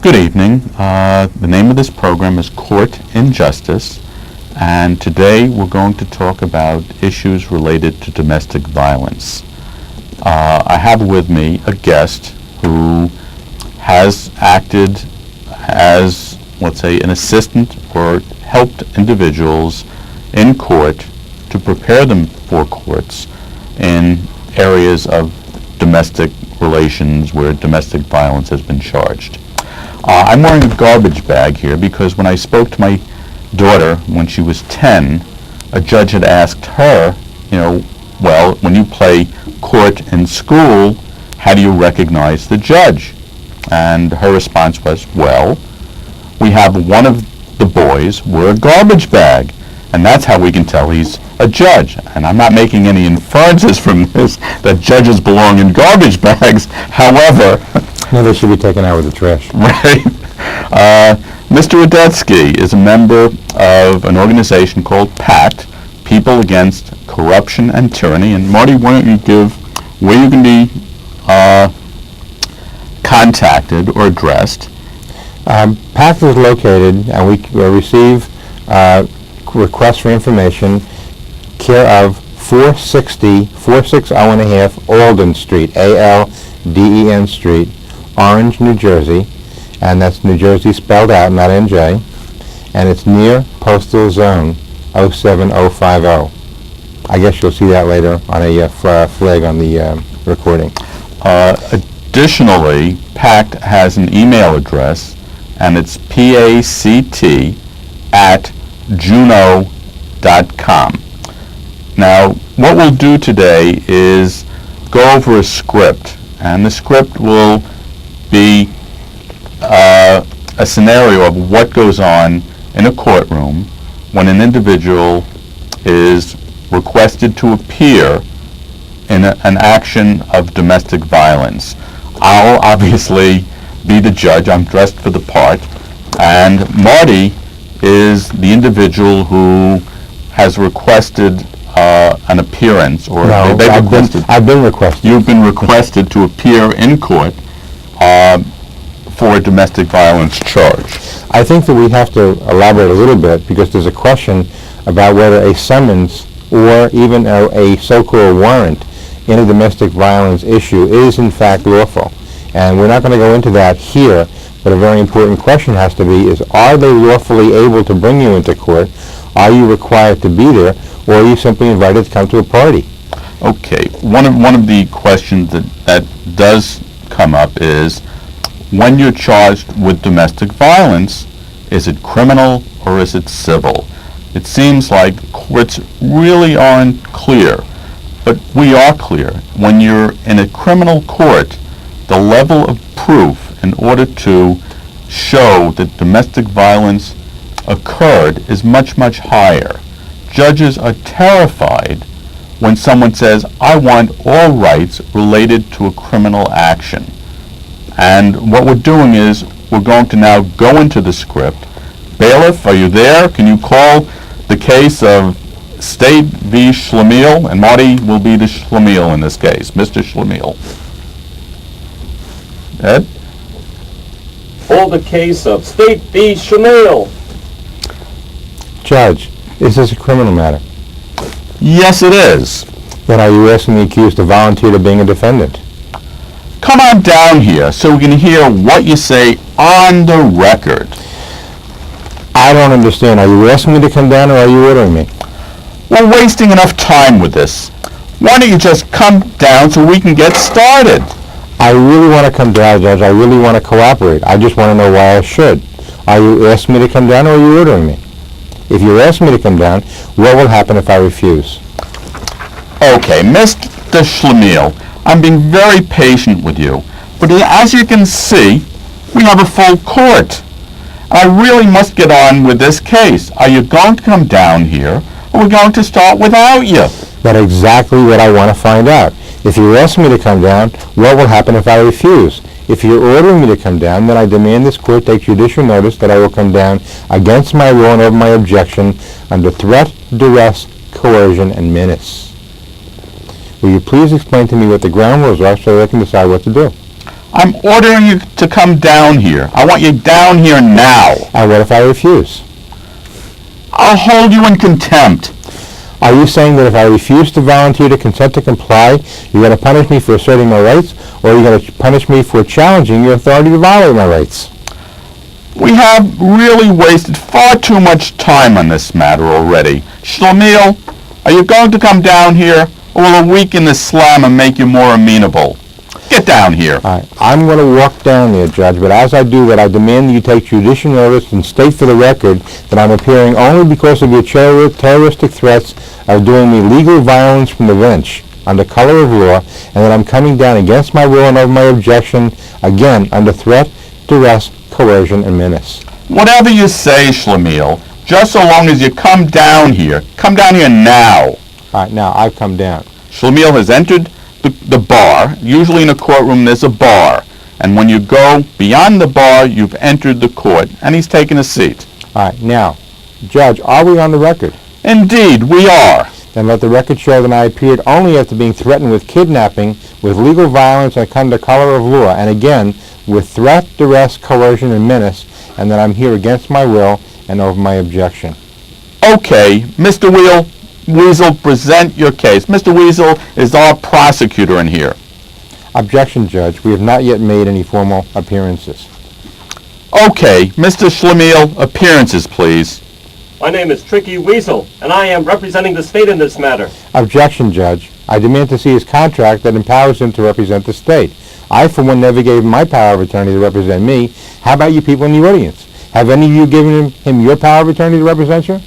Good evening. The name of this program is Court in Justice, and today we're going to talk about issues related to domestic violence. I have with me a guest who has acted as, let's say, an assistant or helped individuals in court to prepare them for courts in areas of domestic relations where domestic violence has been charged. I'm wearing a garbage bag here because when I spoke to my daughter when she was 10, a judge had asked her, well, when you play court in school, how do you recognize the judge? And her response was, well, we have one of the boys wear a garbage bag, and that's how we can tell he's a judge. And I'm not making any inferences from this that judges belong in garbage bags. However, no, they should be taken out with the trash. Right. Mr. Radetzky is a member of an organization called PACT, People Against Corruption and Tyranny. And Marty, why don't you give where you can be contacted or addressed? PACT is located, and we receive requests for information, care of 460 Alden Street, A-L-D-E-N Street, Orange, New Jersey, and that's New Jersey spelled out, not NJ, and it's near Postal Zone 07050. I guess you'll see that later on a flag on the recording. Additionally, PACT has an email address, and it's pact@juno.com. Now, what we'll do today is go over a script, and the script will be a scenario of what goes on in a courtroom when an individual is requested to appear in an action of domestic violence. I'll obviously be the judge. I'm dressed for the part. And Marty is the individual who has requested an appearance, or no, I've been requested. You've been requested to appear in court for a domestic violence charge. I think that we have to elaborate a little bit because there's a question about whether a summons or even a so-called warrant in a domestic violence issue is in fact lawful. And we're not going to go into that here, but a very important question has to be is, are they lawfully able to bring you into court? Are you required to be there, or are you simply invited to come to a party? Okay, one of the questions that does come up is, when you're charged with domestic violence, is it criminal or is it civil? It seems like courts really aren't clear, but we are clear. When you're in a criminal court, the level of proof in order to show that domestic violence occurred is much, much higher. Judges are terrified when someone says, I want all rights related to a criminal action. And what we're doing is we're going to now go into the script. Bailiff, are you there? Can you call the case of State v. Schlemiel? And Marty will be the Schlemiel in this case, Mr. Schlemiel. Ed? Call the case of State v. Schlemiel. Judge, is this a criminal matter? Yes, it is. Then are you asking the accused to volunteer to being a defendant? Come on down here so we can hear what you say on the record. I don't understand. Are you asking me to come down or are you ordering me? We're wasting enough time with this. Why don't you just come down so we can get started? I really want to come down, Judge. I really want to cooperate. I just want to know why I should. Are you asking me to come down or are you ordering me? If you're asking me to come down, what will happen if I refuse? Okay, Mr. Schlemiel, I'm being very patient with you. But as you can see, we have a full court. I really must get on with this case. Are you going to come down here, or are we going to start without you? That's exactly what I want to find out. If you're asking me to come down, what will happen if I refuse? If you're ordering me to come down, then I demand this court take judicial notice that I will come down against my will and over my objection under threat, duress, coercion, and menace. Will you please explain to me what the ground rules are so that I can decide what to do? I'm ordering you to come down here. I want you down here now. And what if I refuse? I'll hold you in contempt. Are you saying that if I refuse to volunteer to consent to comply, you're going to punish me for asserting my rights, or are you going to punish me for challenging your authority to violate my rights? We have really wasted far too much time on this matter already. Schlemiel, are you going to come down here, or will a week in the slam and make you more amenable? Get down here. All right. I'm going to walk down there, Judge, but as I do that, I demand that you take judicial notice and state for the record that I'm appearing only because of your terroristic threats of doing me legal violence from the bench under color of law, and that I'm coming down against my will and over my objection, again, under threat, duress, coercion, and menace. Whatever you say, Schlemiel, just so long as you come down here. Come down here now. All right, now I've come down. Schlemiel has entered the bar. Usually in a courtroom there's a bar. And when you go beyond the bar, you've entered the court, and he's taken a seat. All right, now, Judge, are we on the record? Indeed, we are. Then let the record show that I appeared only after being threatened with kidnapping, with legal violence under color of law, and again, with threat, duress, coercion, and menace, and that I'm here against my will and over my objection. Okay, Mr. Weasel, present your case. Mr. Weasel is our prosecutor in here. Objection, Judge. We have not yet made any formal appearances. Okay, Mr. Schlemiel, appearances, please. My name is Tricky Weasel, and I am representing the state in this matter. Objection, Judge. I demand to see his contract that empowers him to represent the state. I, for one, never gave him my power of attorney to represent me. How about you people in the audience? Have any of you given him your power of attorney to represent you?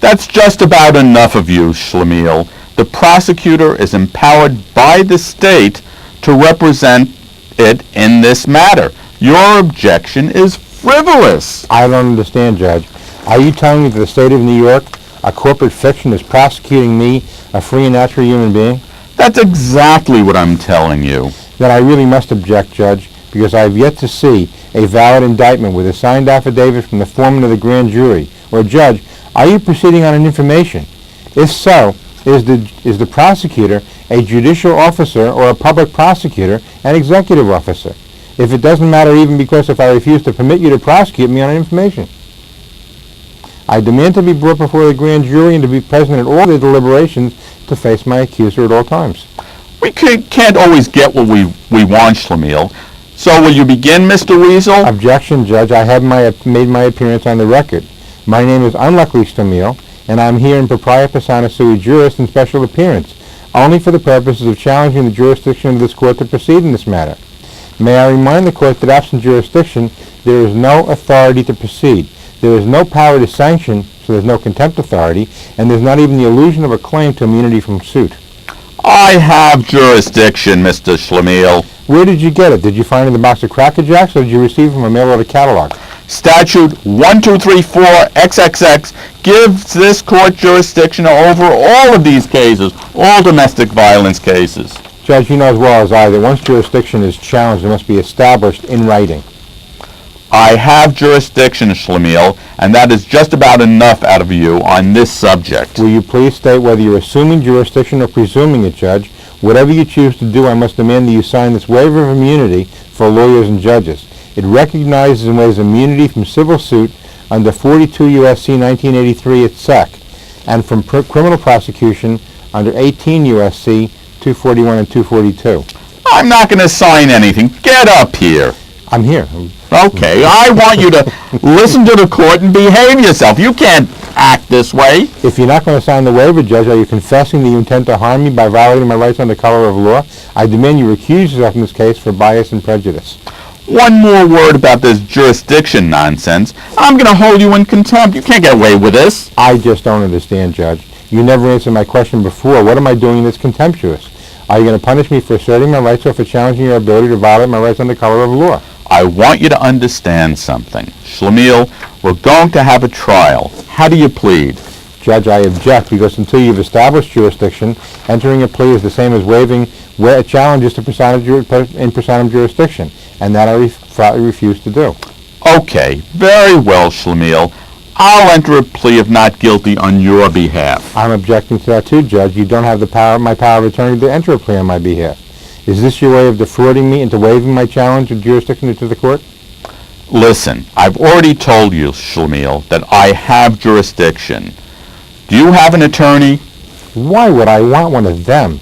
That's just about enough of you, Schlemiel. The prosecutor is empowered by the state to represent it in this matter. Your objection is frivolous. I don't understand, Judge. Are you telling me that the state of New York, a corporate fiction, is prosecuting me, a free and natural human being? That's exactly what I'm telling you. Then I really must object, Judge, because I have yet to see a valid indictment with a signed affidavit from the foreman of the grand jury. Or, Judge, are you proceeding on an information? If so, is the prosecutor a judicial officer or a public prosecutor, an executive officer? If it doesn't matter even because if I refuse to permit you to prosecute me on an information. I demand to be brought before the grand jury and to be present at all the deliberations to face my accuser at all times. We can't always get what we want, Schlemiel. So will you begin, Mr. Weasel? Objection, Judge. I have made my appearance on the record. My name is unluckily Schlemiel, and I'm here in propria persona sui juris in special appearance, only for the purposes of challenging the jurisdiction of this court to proceed in this matter. May I remind the court that absent jurisdiction, there is no authority to proceed. There is no power to sanction, so there's no contempt authority, and there's not even the illusion of a claim to immunity from suit. I have jurisdiction, Mr. Schlemiel. Where did you get it? Did you find it in the box of Cracker Jacks, or did you receive it from a mail-order catalog? Statute 1234 XXX gives this court jurisdiction over all of these cases, all domestic violence cases. Judge, you know as well as I that once jurisdiction is challenged, it must be established in writing. I have jurisdiction, Schlemiel, and that is just about enough out of you on this subject. Will you please state whether you're assuming jurisdiction or presuming it, Judge? Whatever you choose to do, I must demand that you sign this waiver of immunity for lawyers and judges. It recognizes and waives immunity from civil suit under 42 U.S.C. 1983 at SEC, and from criminal prosecution under 18 U.S.C. 241 and 242. I'm not going to sign anything. Get up here. I'm here. Okay, I want you to listen to the court and behave yourself. You can't act this way. If you're not going to sign the waiver, Judge, are you confessing that you intend to harm me by violating my rights under color of law? I demand you recuse yourself in this case for bias and prejudice. One more word about this jurisdiction nonsense. I'm going to hold you in contempt. You can't get away with this. I just don't understand, Judge. You never answered my question before. What am I doing that's contemptuous? Are you going to punish me for asserting my rights or for challenging your ability to violate my rights under color of law? I want you to understand something. Schlemiel, we're going to have a trial. How do you plead? Judge, I object because until you've established jurisdiction, entering a plea is the same as waiving where it challenges to in personam jurisdiction, and that I flatly refuse to do. Okay, very well, Schlemiel. I'll enter a plea of not guilty on your behalf. I'm objecting to that too, Judge. You don't have my power of attorney to enter a plea on my behalf. Is this your way of defrauding me into waiving my challenge of jurisdiction to the court? Listen, I've already told you, Schlemiel, that I have jurisdiction. Do you have an attorney? Why would I want one of them?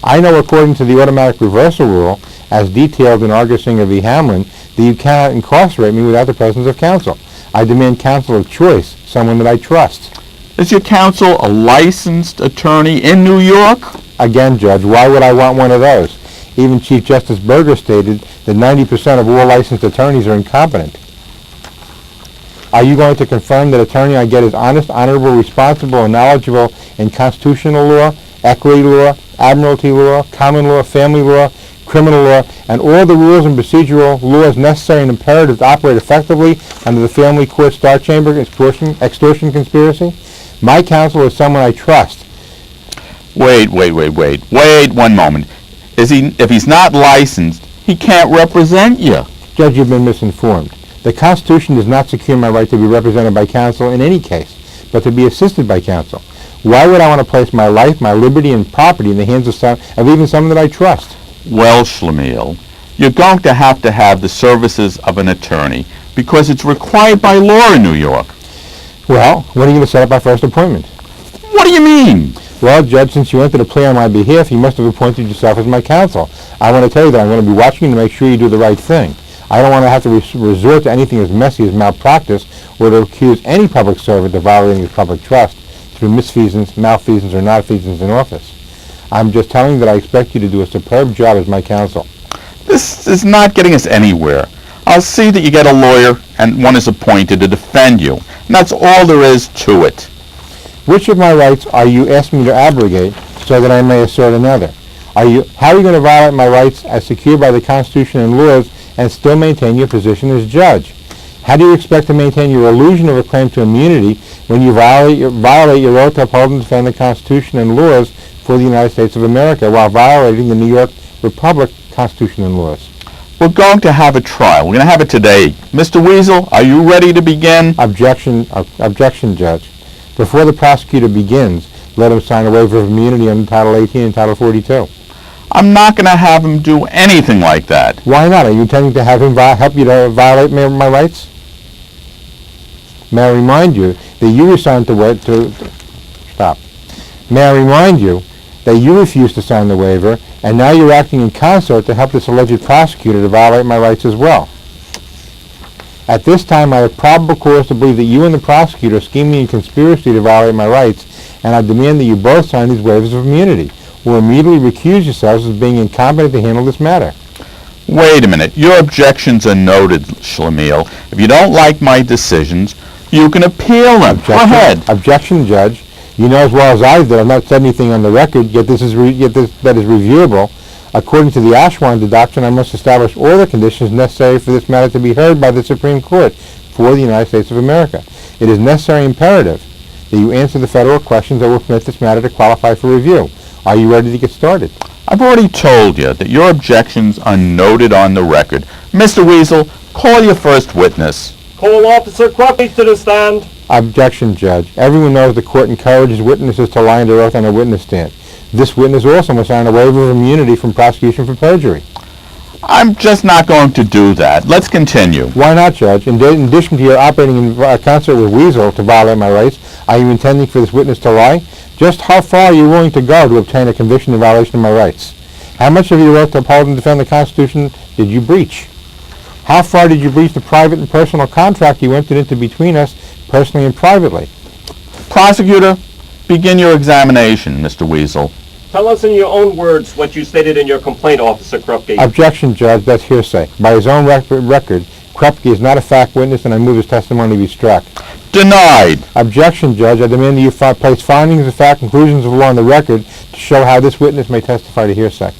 I know according to the automatic reversal rule, as detailed in Argersinger v. Hamlin, that you cannot incarcerate me without the presence of counsel. I demand counsel of choice, someone that I trust. Is your counsel a licensed attorney in New York? Again, Judge, why would I want one of those? Even Chief Justice Berger stated that 90% of all licensed attorneys are incompetent. Are you going to confirm that attorney I get is honest, honorable, responsible, and knowledgeable in constitutional law, equity law, admiralty law, common law, family law, criminal law, and all the rules and procedural laws necessary and imperative to operate effectively under the Family Court Star Chamber extortion conspiracy? My counsel is someone I trust. Wait one moment. If he's not licensed, he can't represent you. Judge, you've been misinformed. The Constitution does not secure my right to be represented by counsel in any case, but to be assisted by counsel. Why would I want to place my life, my liberty, and property in the hands of even someone that I trust? Well, Schlemiel, you're going to have the services of an attorney because it's required by law in New York. Well, when are you going to set up our first appointment? What do you mean? Well, Judge, since you entered a plea on my behalf, you must have appointed yourself as my counsel. I want to tell you that I'm going to be watching you to make sure you do the right thing. I don't want to have to resort to anything as messy as malpractice or to accuse any public servant of violating his public trust through misfeasance, malfeasance, or nonfeasance in office. I'm just telling you that I expect you to do a superb job as my counsel. This is not getting us anywhere. I'll see that you get a lawyer and one is appointed to defend you. And that's all there is to it. Which of my rights are you asking me to abrogate so that I may assert another? How are you going to violate my rights as secured by the Constitution and laws and still maintain your position as judge? How do you expect to maintain your illusion of a claim to immunity when you violate your oath to uphold and defend the Constitution and laws for the United States of America while violating the New York Republic Constitution and laws? We're going to have a trial. We're going to have it today. Mr. Weasel, are you ready to begin? Objection, Judge. Before the prosecutor begins, let him sign a waiver of immunity under Title 18 and Title 42. I'm not going to have him do anything like that. Why not? Are you intending to have him help you to violate my rights? May I remind you that you refused to sign the waiver, and now you're acting in concert to help this alleged prosecutor to violate my rights as well. At this time, I have probable cause to believe that you and the prosecutor are scheming in conspiracy to violate my rights, and I demand that you both sign these waivers of immunity, or immediately recuse yourselves as being incompetent to handle this matter. Wait a minute. Your objections are noted, Schlemiel. If you don't like my decisions, you can appeal them. Go ahead. Objection, Judge. You know as well as I do that I've not said anything on the record, yet that is reviewable. According to the Ashwanda doctrine, I must establish all the conditions necessary for this matter to be heard by the Supreme Court for the United States of America. It is necessary and imperative that you answer the federal questions that will permit this matter to qualify for review. Are you ready to get started? I've already told you that your objections are noted on the record. Mr. Weasel, call your first witness. Call Officer Krupke to the stand. Objection, Judge. Everyone knows the court encourages witnesses to lie under oath on a witness stand. This witness also must sign a waiver of immunity from prosecution for perjury. I'm just not going to do that. Let's continue. Why not, Judge? In addition to your operating in concert with Weasel to violate my rights, are you intending for this witness to lie? Just how far are you willing to go to obtain a conviction in violation of my rights? How much of your oath to uphold and defend the Constitution did you breach? How far did you breach the private and personal contract you entered into between us, personally and privately? Prosecutor, begin your examination, Mr. Weasel. Tell us in your own words what you stated in your complaint, Officer Krupke. Objection, Judge. That's hearsay. By his own record, Krupke is not a fact witness, and I move his testimony be struck. Denied. Objection, Judge. I demand that you place findings of fact, conclusions of law on the record to show how this witness may testify to hearsay.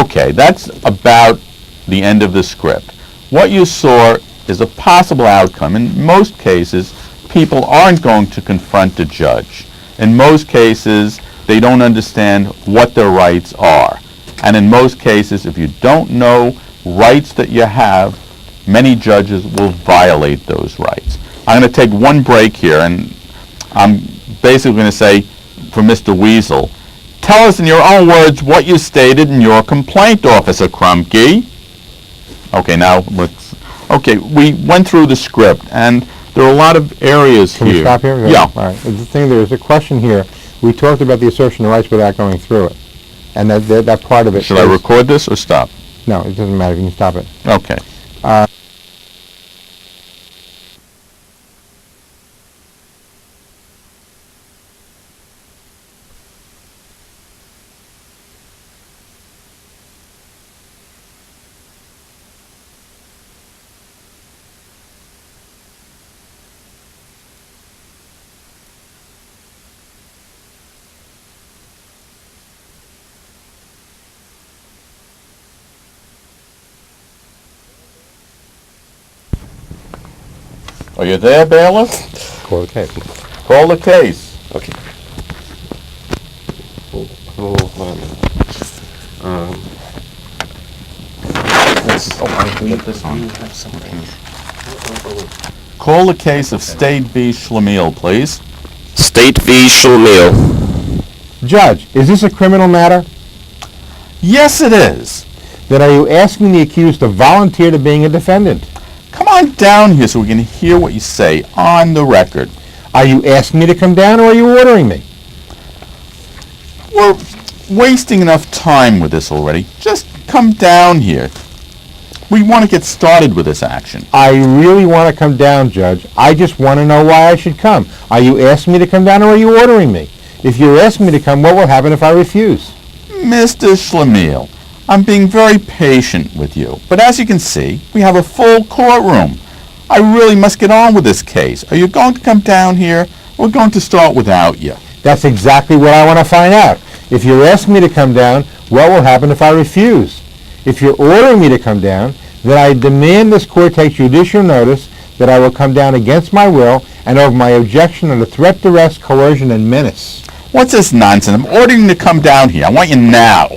Okay, that's about the end of the script. What you saw is a possible outcome. In most cases, people aren't going to confront the judge. In most cases, they don't understand what their rights are. And in most cases, if you don't know rights that you have, many judges will violate those rights. I'm going to take one break here, and I'm basically going to say for Mr. Weasel, Tell us in your own words what you stated in your complaint, Officer Krumke. Okay, now let's... Okay, we went through the script, and there are a lot of areas Can here. we stop here? Yeah. All right. The thing, there's a question here. We talked about the assertion of rights without going through it. And that part of it Should I record this or stop? No, it doesn't matter. You can stop it. Okay. Are you there, bailiff? Call the case. Call the case. Okay. Hold on. Get this on. Call the case of State v. Schlemiel, please. State v. Schlemiel. Judge, is this a criminal matter? Yes, it is. Then are you asking the accused to volunteer to being a defendant? Come on down here so we can hear what you say on the record. Are you asking me to come down, or are you ordering me? We're wasting enough time with this already. Just come down here. We want to get started with this action. I really want to come down, Judge. I just want to know why I should come. Are you asking me to come down, or are you ordering me? If you're asking me to come, what will happen if I refuse? Mr. Schlemiel, I'm being very patient with you, but as you can see, we have a full courtroom. I really must get on with this case. Are you going to come down here? We're going to start without you. That's exactly what I want to find out. If you're asking me to come down, what will happen if I refuse? If you're ordering me to come down, then I demand this court take judicial notice that I will come down against my will and over my objection under threat, duress, coercion, and menace. What's this nonsense? I'm ordering you to come down here. I want you now.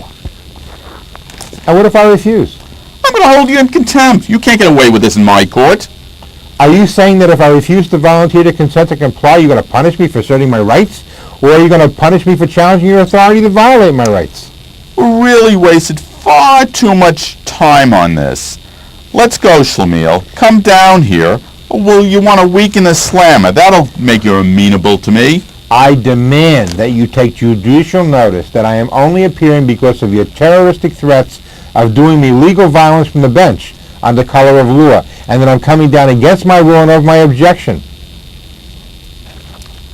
And what if I refuse? I'm going to hold you in contempt. You can't get away with this in my court. Are you saying that if I refuse to volunteer to consent to comply, you're going to punish me for asserting my rights? Or are you going to punish me for challenging your authority to violate my rights? We really wasted far too much time on this. Let's go, Schlemiel. Come down here. Or will you want to weaken the slammer? That'll make you amenable to me. I demand that you take judicial notice that I am only appearing because of your terroristic threats of doing me legal violence from the bench under color of law, and that I'm coming down against my will and over my objection.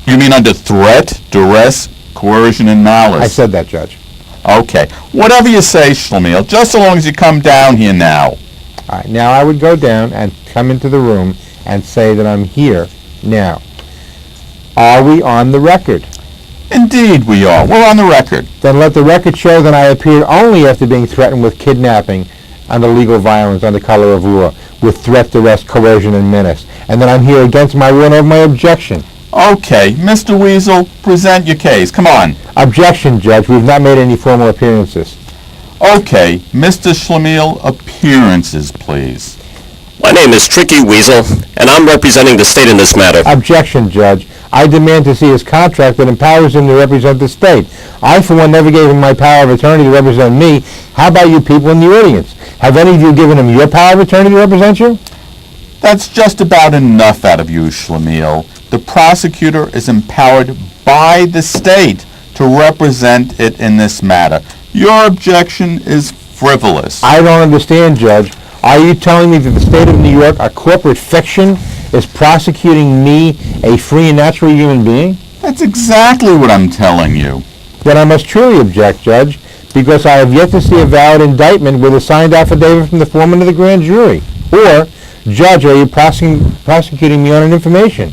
You mean under threat, duress, coercion, and malice? I said that, Judge. Okay. Whatever you say, Schlemiel, just so long as you come down here now. All right, now I would go down and come into the room and say that I'm here now. Are we on the record? Indeed we are. We're on the record. Then let the record show that I appeared only after being threatened with kidnapping under legal violence under color of law, with threat, duress, coercion, and menace, and that I'm here against my will and over my objection. Okay, Mr. Weasel, present your case. Come on. Objection, Judge. We've not made any formal appearances. Okay, Mr. Schlemiel, appearances, please. My name is Tricky Weasel, and I'm representing the state in this matter. Objection, Judge. I demand to see his contract that empowers him to represent the state. I, for one, never gave him my power of attorney to represent me. How about you people in the audience? Have any of you given him your power of attorney to represent you? That's just about enough out of you, Schlemiel. The prosecutor is empowered by the state to represent it in this matter. Your objection is frivolous. I don't understand, Judge. Are you telling me that the state of New York, a corporate fiction, is prosecuting me, a free and natural human being? That's exactly what I'm telling you. Then I must truly object, Judge, because I have yet to see a valid indictment with a signed affidavit from the foreman of the grand jury. Or, Judge, are you prosecuting me on an information?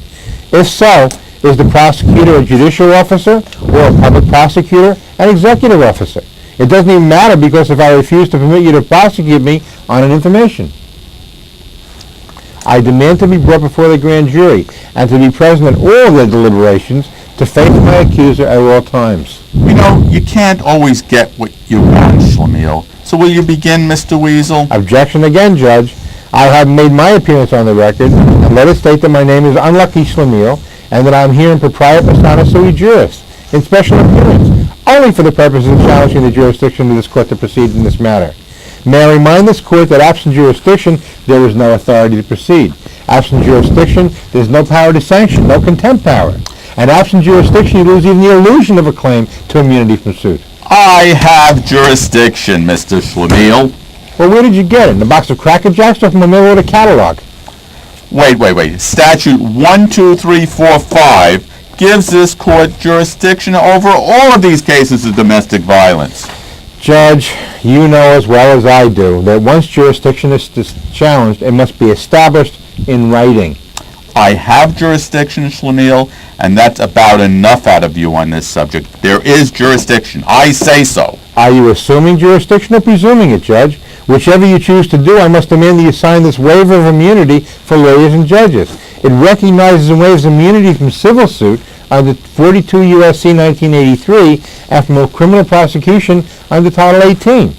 If so, is the prosecutor a judicial officer or a public prosecutor, an executive officer? It doesn't even matter, because if I refuse to permit you to prosecute me on an information. I demand to be brought before the grand jury and to be present at all of their deliberations to face my accuser at all times. You know, you can't always get what you want, Schlemiel. So will you begin, Mr. Weasel? Objection again, Judge. I have made my appearance on the record, and let it state that my name is Unlucky Schlemiel, and that I am here in proprietary persona sui juris, in special appearance. only for the purpose of challenging the jurisdiction of this court to proceed in this matter. May I remind this court that absent jurisdiction, there is no authority to proceed. Absent jurisdiction, there is no power to sanction, no contempt power. And absent jurisdiction, you lose even the illusion of a claim to immunity from suit. I have jurisdiction, Mr. Schlemiel. Well, where did you get it? In the box of Cracker Jacks or from the middle of the catalog? Wait. Statute 12345 gives this court jurisdiction over all of these cases of domestic violence. Judge, you know as well as I do that once jurisdiction is challenged, it must be established in writing. I have jurisdiction, Schlemiel, and that's about enough out of you on this subject. There is jurisdiction. I say so. Are you assuming jurisdiction or presuming it, Judge? Whichever you choose to do, I must demand that you sign this waiver of immunity for lawyers and judges. It recognizes and waives immunity from civil suit under 42 U.S.C. 1983 and from a criminal prosecution under Title 18.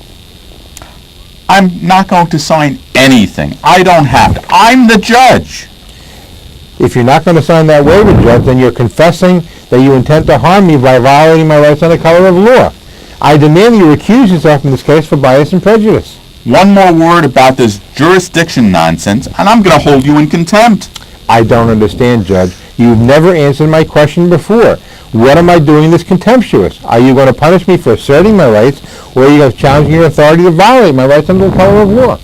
I'm not going to sign anything. I don't have to. I'm the judge. If you're not going to sign that waiver, Judge, then you're confessing that you intend to harm me by violating my rights under color of law. I demand that you recuse yourself from this case for bias and prejudice. One more word about this jurisdiction nonsense, and I'm going to hold you in contempt. I don't understand, Judge. You've never answered my question before. What am I doing that's contemptuous? Are you going to punish me for asserting my rights, or are you going to challenge your authority to violate my rights under the color of law?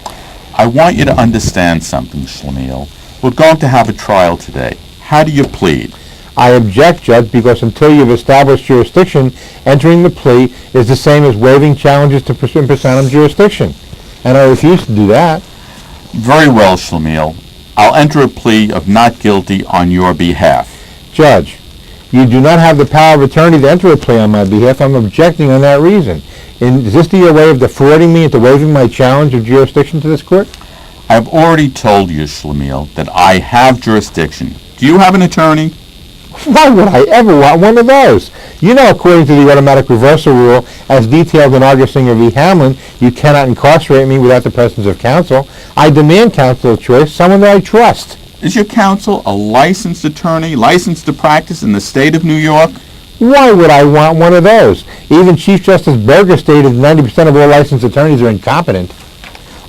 I want you to understand something, Schlemiel. We're going to have a trial today. How do you plead? I object, Judge, because until you've established jurisdiction, entering the plea is the same as waiving challenges to personam jurisdiction. And I refuse to do that. Very well, Schlemiel. I'll enter a plea of not guilty on your behalf. Judge, you do not have the power of attorney to enter a plea on my behalf. I'm objecting on that reason. Is this your way of defrauding me into waiving my challenge of jurisdiction to this court? I've already told you, Schlemiel, that I have jurisdiction. Do you have an attorney? Why would I ever want one of those? You know, according to the automatic reversal rule, as detailed in Augersinger v. Hamlin, you cannot incarcerate me without the presence of counsel. I demand counsel of choice, someone that I trust. Is your counsel a licensed attorney, licensed to practice in the state of New York? Why would I want one of those? Even Chief Justice Berger stated 90% of all licensed attorneys are incompetent.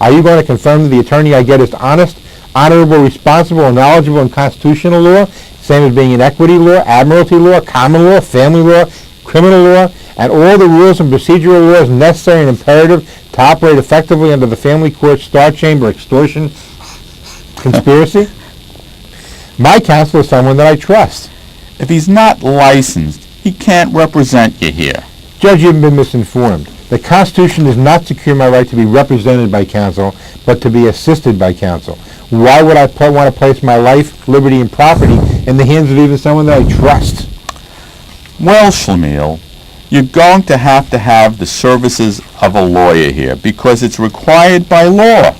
Are you going to confirm that the attorney I get is honest, honorable, responsible, and knowledgeable in constitutional law, same as being in equity law, admiralty law, common law, family law, criminal law, and all the rules and procedural laws necessary and imperative to operate effectively under the family court star chamber extortion conspiracy? My counsel is someone that I trust. If he's not licensed, he can't represent you here. Judge, you've been misinformed. The Constitution does not secure my right to be represented by counsel, but to be assisted by counsel. Why would I want to place my life, liberty, and property in the hands of even someone that I trust? Well, Schlemiel, you're going to have the services of a lawyer here because it's required by law.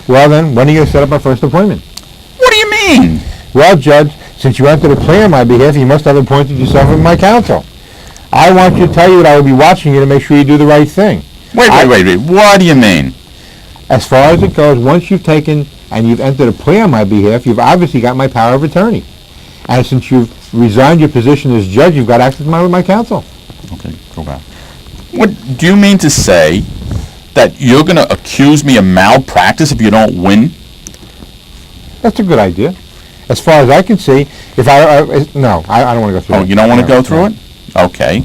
Well then, when are you going to set up my first appointment? What do you mean? Well, Judge, since you entered a plea on my behalf, you must have appointed yourself as my counsel. I want you to tell you that I will be watching you to make sure you do the right thing. Wait. What do you mean? As far as it goes, once you've taken and you've entered a plea on my behalf, you've obviously got my power of attorney. And since you've resigned your position as judge, you've got access to my counsel. Okay, go back. What do you mean to say that you're going to accuse me of malpractice if you don't win? That's a good idea. As far as I can see, if I don't want to go through it. Oh, you don't want to go through it? Okay.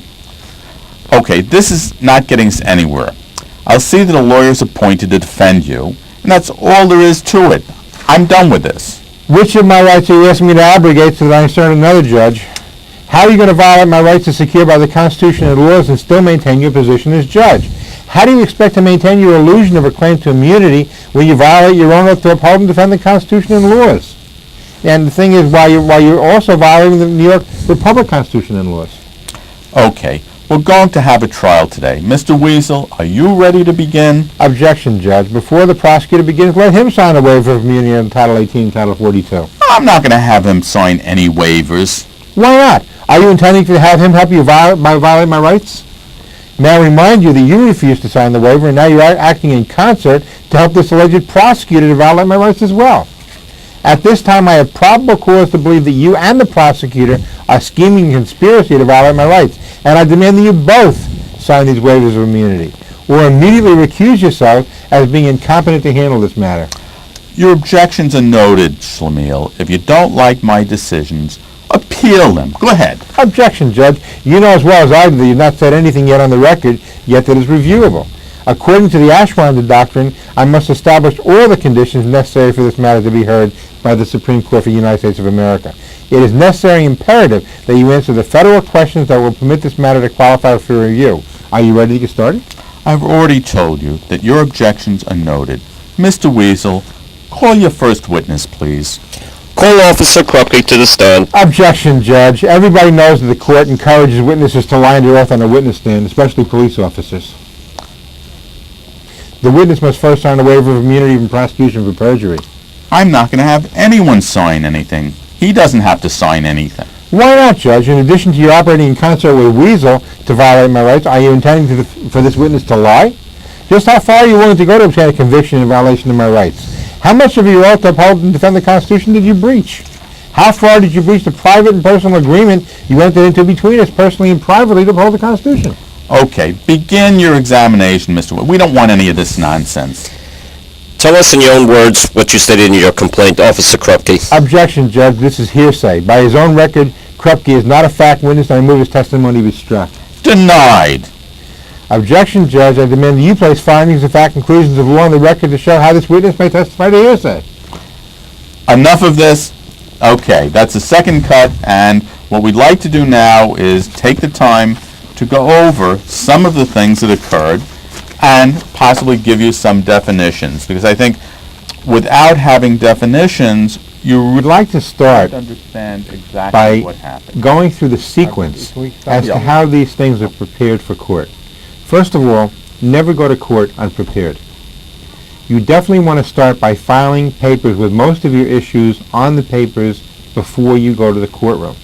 Okay, this is not getting us anywhere. I'll see that a lawyer's appointed to defend you, and that's all there is to it. I'm done with this. Which of my rights are you asking me to abrogate so that I can serve another judge? How are you going to violate my rights as secured by the Constitution and laws and still maintain your position as judge? How do you expect to maintain your illusion of a claim to immunity when you violate your own oath to uphold and defend the Constitution and laws? And the thing is, while you're also violating the New York Republic Constitution and laws. Okay, we're going to have a trial today. Mr. Weasel, are you ready to begin? Objection, Judge. Before the prosecutor begins, let him sign a waiver of immunity under Title 18 and Title 42. I'm not going to have him sign any waivers. Why not? Are you intending to have him help you violate my rights? May I remind you that you refused to sign the waiver, and now you are acting in concert to help this alleged prosecutor to violate my rights as well. At this time, I have probable cause to believe that you and the prosecutor are scheming a conspiracy to violate my rights. and I demand that you both sign these waivers of immunity, or immediately recuse yourself as being incompetent to handle this matter. Your objections are noted, Schlemiel. If you don't like my decisions, appeal them. Go ahead. Objection, Judge. You know as well as I do that you've not said anything yet on the record, yet that is reviewable. According to the Ashwander Doctrine, I must establish all the conditions necessary for this matter to be heard by the Supreme Court for the United States of America. It is necessary and imperative that you answer the federal questions that will permit this matter to qualify for review. Are you ready to get started? I've already told you that your objections are noted. Mr. Weasel, call your first witness, please. Call Officer Krupke to the stand. Objection, Judge. Everybody knows that the court encourages witnesses to lie under oath on a witness stand, especially police officers. The witness must first sign a waiver of immunity from prosecution for perjury. I'm not going to have anyone sign anything. He doesn't have to sign anything. Why not, Judge? In addition to your operating in concert with Weasel to violate my rights, are you intending for this witness to lie? Just how far are you willing to go to obtain a conviction in violation of my rights? How much of your oath to uphold and defend the Constitution did you breach? How far did you breach the private and personal agreement you entered into between us personally and privately to uphold the Constitution? Okay, begin your examination, Mr. We don't want any of this nonsense. Tell us in your own words what you stated in your complaint, Officer Krupke. Objection, Judge. This is hearsay. By his own record, Krupke is not a fact witness, and I move his testimony be struck. Denied. Objection, Judge. I demand that you place findings of fact, conclusions of law on the record to show how this witness may testify to hearsay. Enough of this. Okay, that's the second cut, and what we'd like to do now is take the time to go over some of the things that occurred and possibly give you some definitions, because I think without having definitions, you would I'd like to start understand exactly by what happened. going through the sequence as to how these things are prepared for court. First of all, never go to court unprepared. You definitely want to start by filing papers with most of your issues on the papers before you go to the courtroom.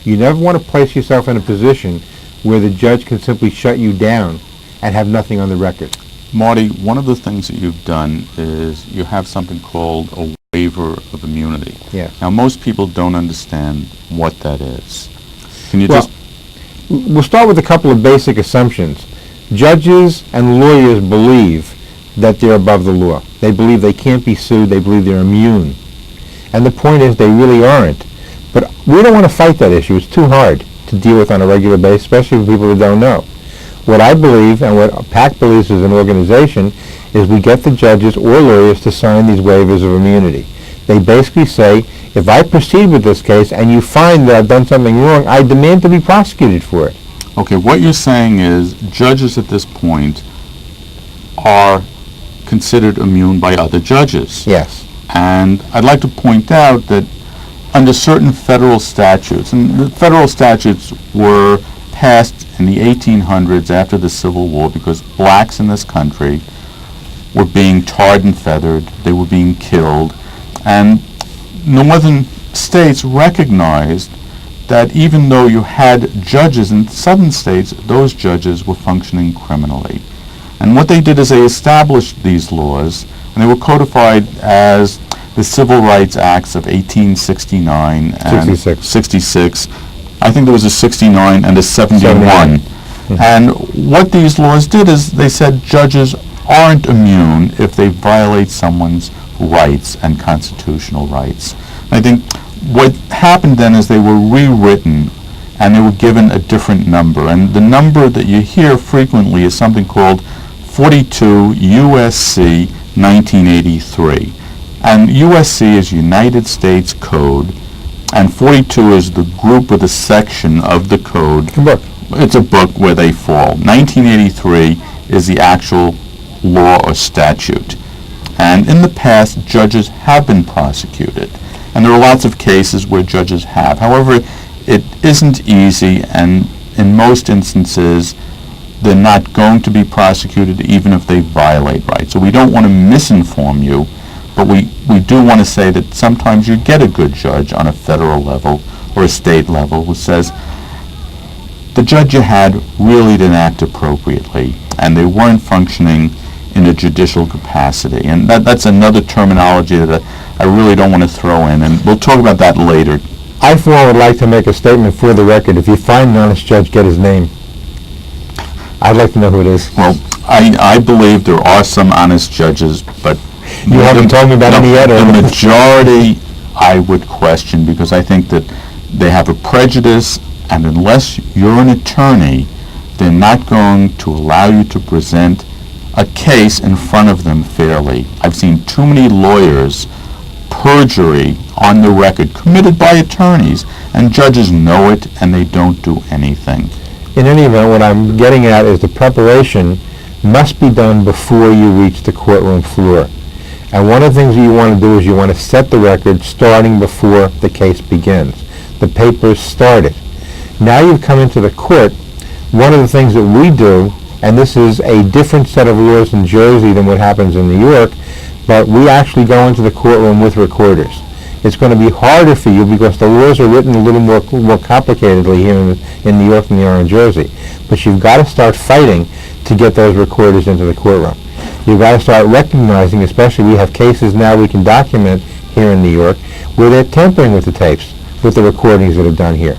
You never want to place yourself in a position where the judge can simply shut you down and have nothing on the record. Marty, one of the things that you've done is you have something called a waiver of immunity. Yeah. Now, most people don't understand what that is. Can you Well, we'll start with a couple of basic assumptions. Judges and lawyers believe that they're above the law. They believe they can't be sued. They believe they're immune. And the point is they really aren't. But we don't want to fight that issue. It's too hard to deal with on a regular basis, especially for people who don't know. What I believe and what PAC believes as an organization is we get the judges or lawyers to sign these waivers of immunity. They basically say, if I proceed with this case and you find that I've done something wrong, I demand to be prosecuted for it. Okay, what you're saying is judges at this point are considered immune by other judges. Yes. And I'd like to point out that under certain federal statutes, and the federal statutes were passed in the 1800s after the Civil War because blacks in this country were being tarred and feathered, they were being killed, and northern states recognized that even though you had judges in southern states, those judges were functioning criminally. And what they did is they established these laws, and they were codified as the Civil Rights Acts of 1869 and 66. I think there was a 69 and a 71. And what these laws did is they said judges aren't immune if they violate someone's rights and constitutional rights. I think what happened then is they were rewritten and they were given a different number. And the number that you hear frequently is something called 42 U.S.C. 1983. And U.S.C. is United States Code, and 42 is the group or the section of the code. Book. It's a book where they fall. 1983 is the actual law or statute. And in the past, judges have been prosecuted. And there are lots of cases where judges have. However, it isn't easy, and in most instances, they're not going to be prosecuted even if they violate rights. So we don't want to misinform you, but we do want to say that sometimes you get a good judge on a federal level or a state level who says, the judge you had really didn't act appropriately, and they weren't functioning in a judicial capacity. And that's another terminology that I really don't want to throw in, and we'll talk about that later. I, for one, would like to make a statement for the record. If you find an honest judge, get his name. I'd like to know who it is. Well, I believe there are some honest judges, but... You haven't told me about any yet, or... The majority, I would question, because I think that they have a prejudice, and unless you're an attorney, they're not going to allow you to present a case in front of them fairly. I've seen too many lawyers perjury on the record committed by attorneys, and judges know it, and they don't do anything. In any event, what I'm getting at is the preparation must be done before you reach the courtroom floor. And one of the things that you want to do is you want to set the record starting before the case begins. The papers started. Now you've come into the court. One of the things that we do, and this is a different set of laws in Jersey than what happens in New York, but we actually go into the courtroom with recorders. It's going to be harder for you because the laws are written a little more complicatedly here in New York than they are in Jersey. But you've got to start fighting to get those recorders into the courtroom. You've got to start recognizing, especially we have cases now we can document here in New York, where they're tampering with the tapes, with the recordings that are done here.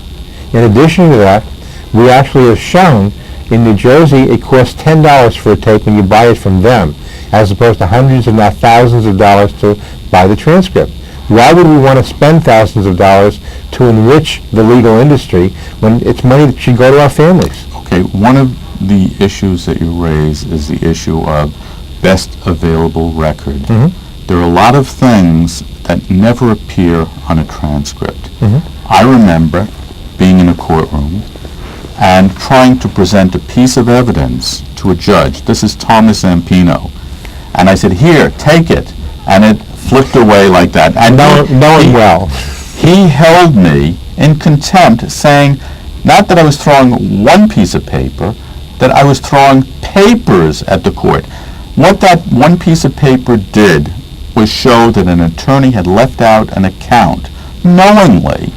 In addition to that, we actually have shown in New Jersey it costs $10 for a tape when you buy it from them, as opposed to hundreds if not thousands of dollars to buy the transcript. Why would we want to spend thousands of dollars to enrich the legal industry when it's money that should go to our families? Okay, one of the issues that you raise is the issue of best available record. Mm-hmm. There are a lot of things that never appear on a transcript. Mm-hmm. I remember being in a courtroom and trying to present a piece of evidence to a judge. This is Thomas Zampino. And I said, "Here, take it." And it flipped away like that. And knowing well. He held me in contempt, saying not that I was throwing one piece of paper, that I was throwing papers at the court. What that one piece of paper did was show that an attorney had left out an account knowingly,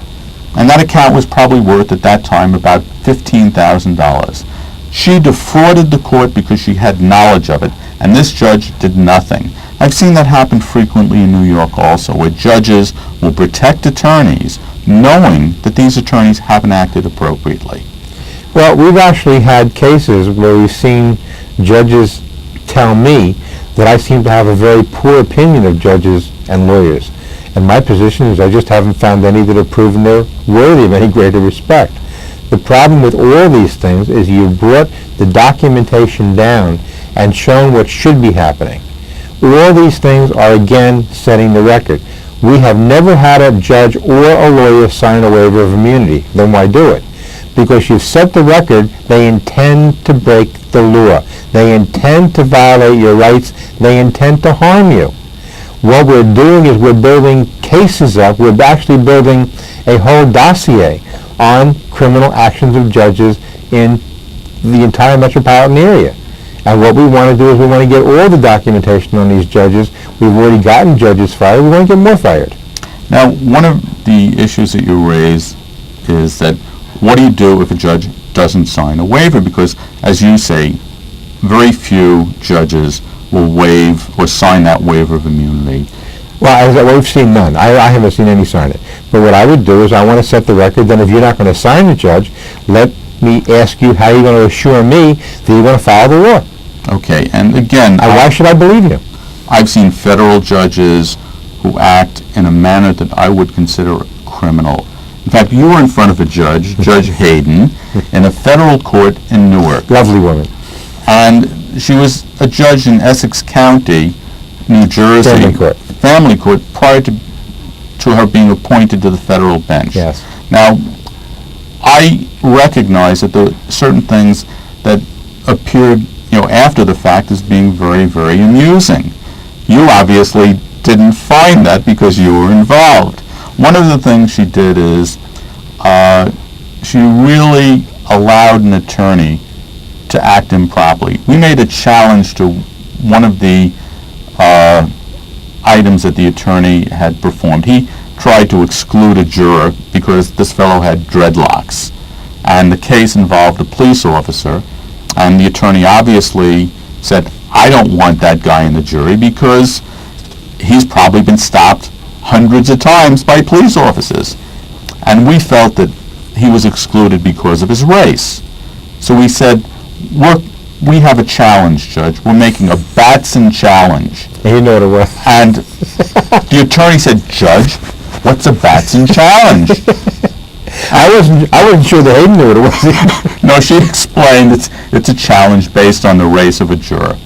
and that account was probably worth at that time about $15,000. She defrauded the court because she had knowledge of it, and this judge did nothing. I've seen that happen frequently in New York also, where judges will protect attorneys knowing that these attorneys haven't acted appropriately. Well, we've actually had cases where we've seen judges tell me that I seem to have a very poor opinion of judges and lawyers. And my position is I just haven't found any that have proven they're worthy of any greater respect. The problem with all these things is you've brought the documentation down and shown what should be happening. All these things are, again, setting the record. We have never had a judge or a lawyer sign a waiver of immunity. Then why do it? Because you've set the record, they intend to break the law. They intend to violate your rights. They intend to harm you. What we're doing is we're building cases up. We're actually building a whole dossier on criminal actions of judges in the entire metropolitan area. And what we want to do is we want to get all the documentation on these judges. We've already gotten judges fired. We want to get more fired. Now, one of the issues that you raise is that what do you do if a judge doesn't sign a waiver? Because, as you say, very few judges will waive or sign that waiver of immunity. Well, we've seen none. I haven't seen any sign it. But what I would do is I want to set the record. Then if you're not going to sign the judge, let me ask you how you're going to assure me that you're going to follow the law. Okay, and again... why should I believe you? I've seen federal judges who act in a manner that I would consider criminal. In fact, you were in front of a judge, Judge Hayden, in a federal court in Newark. Lovely woman. And she was a judge in Essex County, New Jersey. Family court, prior to her being appointed to the federal bench. Yes. Now, I recognize that there are certain things that appeared, after the fact as being very, very amusing. You obviously didn't find that because you were involved. One of the things she did is she really allowed an attorney to act improperly. We made a challenge to one of the items that the attorney had performed. He tried to exclude a juror because this fellow had dreadlocks. And the case involved a police officer, and the attorney obviously said, I don't want that guy in the jury because he's probably been stopped hundreds of times by police officers. And we felt that he was excluded because of his race. So we said, we have a challenge, Judge. We're making a Batson challenge. And you know what it was. And the attorney said, Judge, what's a Batson challenge? I wasn't sure that Hayden knew what it was. No, she explained it's a challenge based on the race of a juror.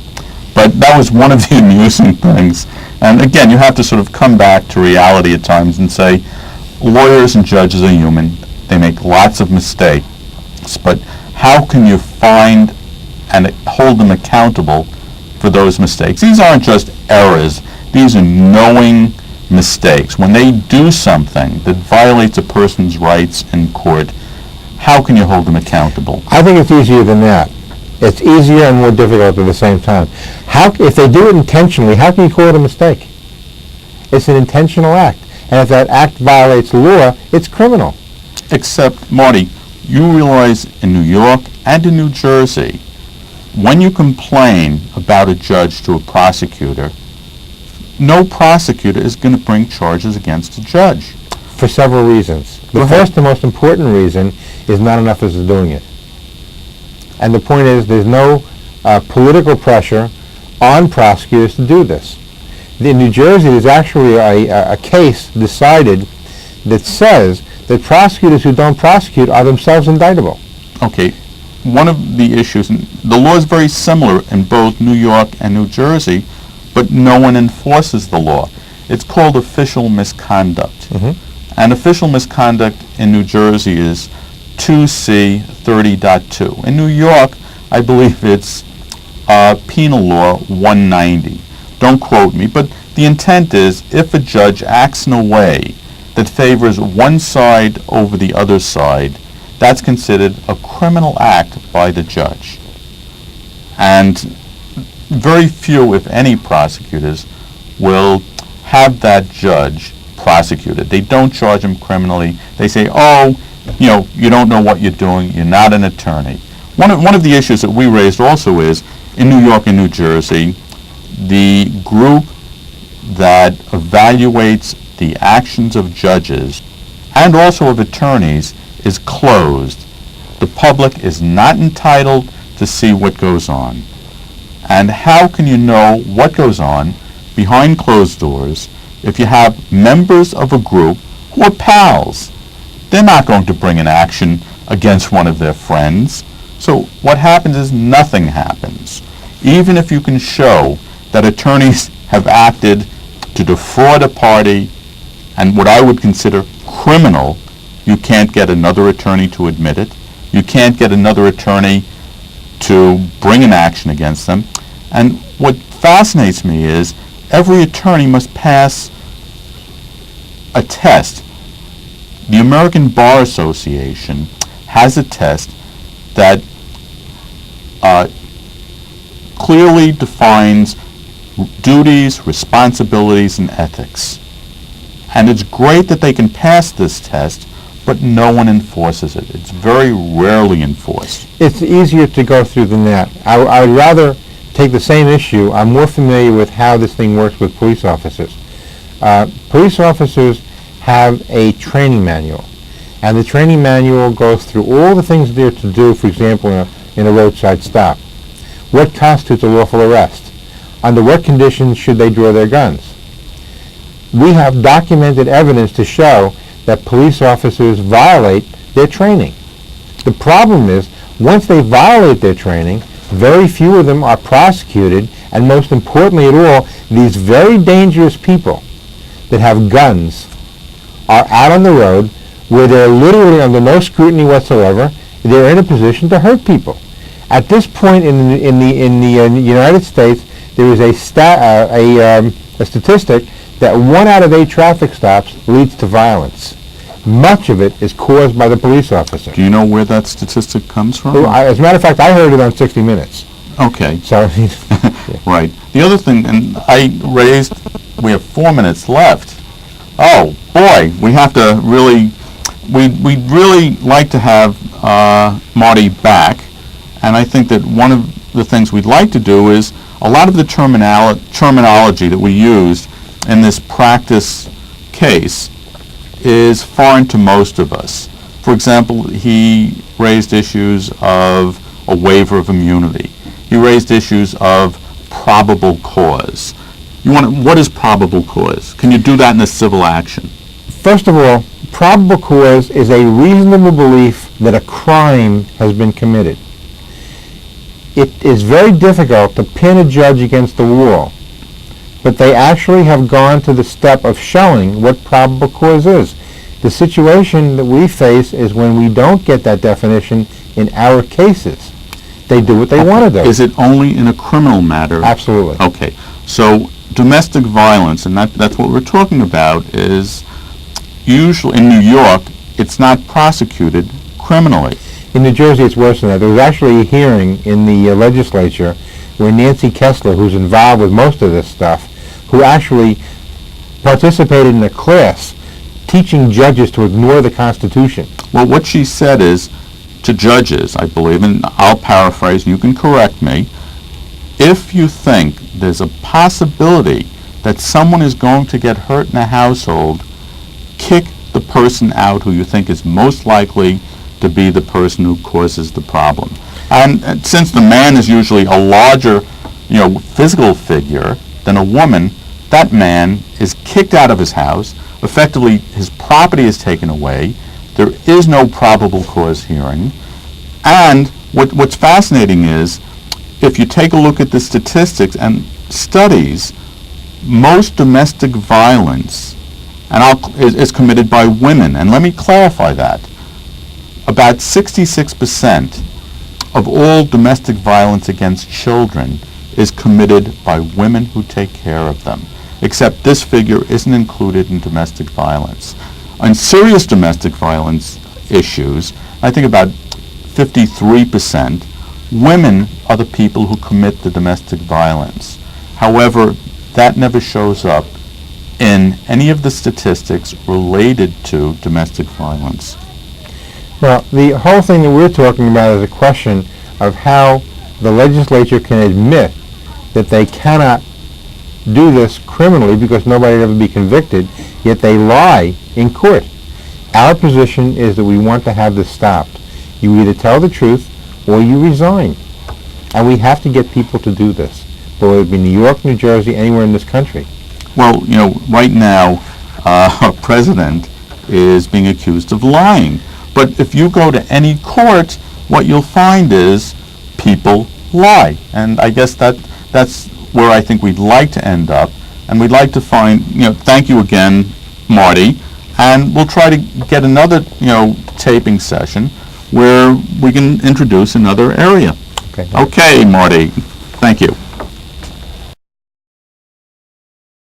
But that was one of the amusing things. And again, you have to sort of come back to reality at times and say, lawyers and judges are human. They make lots of mistakes. But how can you find and hold them accountable for those mistakes? These aren't just errors. These are knowing mistakes. When they do something that violates a person's rights in court, how can you hold them accountable? I think it's easier than that. It's easier and more difficult at the same time. If they do it intentionally, how can you call it a mistake? It's an intentional act. And if that act violates law, it's criminal. Except, Marty, you realize in New York and in New Jersey, when you complain about a judge to a prosecutor, no prosecutor is going to bring charges against a judge. For several reasons. The first and most important reason is not enough is doing it. And the point is there's no political pressure on prosecutors to do this. In New Jersey, there's actually a case decided that says that prosecutors who don't prosecute are themselves indictable. Okay, one of the issues, and the law is very similar in both New York and New Jersey, but no one enforces the law. It's called official misconduct. And official misconduct in New Jersey is 2C 30.2. In New York, I believe it's Penal Law 190. Don't quote me, but the intent is if a judge acts in a way that favors one side over the other side, that's considered a criminal act by the judge. And very few, if any, prosecutors will have that judge prosecuted. They don't charge him criminally. They say, oh, you don't know what you're doing. You're not an attorney. One of the issues that we raised also is, in New York and New Jersey, the group that evaluates the actions of judges and also of attorneys is closed. The public is not entitled to see what goes on. And how can you know what goes on behind closed doors if you have members of a group who are pals? They're not going to bring an action against one of their friends. So what happens is nothing happens. Even if you can show that attorneys have acted to defraud a party and what I would consider criminal, you can't get another attorney to admit it. You can't get another attorney to bring an action against them. And what fascinates me is every attorney must pass a test. The American Bar Association has a test that clearly defines duties, responsibilities, and ethics. And it's great that they can pass this test, but no one enforces it. It's very rarely enforced. It's easier to go through than that. I would rather take the same issue. I'm more familiar with how this thing works with police officers. Police officers have a training manual, and the training manual goes through all the things they're to do, for example, in a roadside stop. What constitutes a lawful arrest? Under what conditions should they draw their guns? We have documented evidence to show that police officers violate their training. The problem is, once they violate their training, very few of them are prosecuted, and most importantly at all, these very dangerous people that have guns are out on the road where they're literally under no scrutiny whatsoever. They're in a position to hurt people. At this point in the United States, there is a statistic that 1 out of 8 traffic stops leads to violence. Much of it is caused by the police officer. Do you know where that statistic comes from? As a matter of fact, I heard it on 60 Minutes. Okay. So, Right. The other thing, and we have 4 minutes left. Oh, boy, we have to really, we'd really like to have Marty back, and I think that one of the things we'd like to do is a lot of the terminology that we used in this practice case is foreign to most of us. For example, he raised issues of a waiver of immunity. He raised issues of probable cause. What is probable cause? Can you do that in a civil action? First of all, probable cause is a reasonable belief that a crime has been committed. It is very difficult to pin a judge against the wall, but they actually have gone to the step of showing what probable cause is. The situation that we face is when we don't get that definition in our cases. They do what they want to do. Is it only in a criminal matter? Absolutely. Okay. So domestic violence, and that's what we're talking about, is usually in New York, it's not prosecuted criminally. In New Jersey, it's worse than that. There was actually a hearing in the legislature where Nancy Kessler, who's involved with most of this stuff, who actually participated in a class teaching judges to ignore the Constitution. Well, what she said is, to judges, I believe, and I'll paraphrase, and you can correct me, if you think there's a possibility that someone is going to get hurt in a household, kick the person out who you think is most likely to be the person who causes the problem. And since the man is usually a larger, physical figure than a woman, that man is kicked out of his house. Effectively, his property is taken away. There is no probable cause hearing. And what's fascinating is, if you take a look at the statistics and studies, most domestic violence is committed by women. And let me clarify that. About 66% of all domestic violence against children is committed by women who take care of them, except this figure isn't included in domestic violence. On serious domestic violence issues, I think about 53%, women are the people who commit the domestic violence. However, that never shows up in any of the statistics related to domestic violence. Well, the whole thing that we're talking about is a question of how the legislature can admit that they cannot do this criminally because nobody will ever be convicted, yet they lie in court. Our position is that we want to have this stopped. You either tell the truth or you resign. And we have to get people to do this, whether it be New York, New Jersey, anywhere in this country. Well, right now, our president is being accused of lying. But if you go to any court, what you'll find is people lie. And I guess that's where I think we'd like to end up. And we'd like to find, thank you again, Marty. And we'll try to get another, taping session where we can introduce another area. Okay. Okay, Marty. Thank you.